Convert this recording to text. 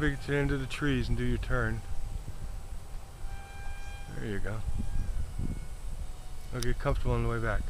make it to the end of the trees and do your turn. There you go. I'll get comfortable on the way back.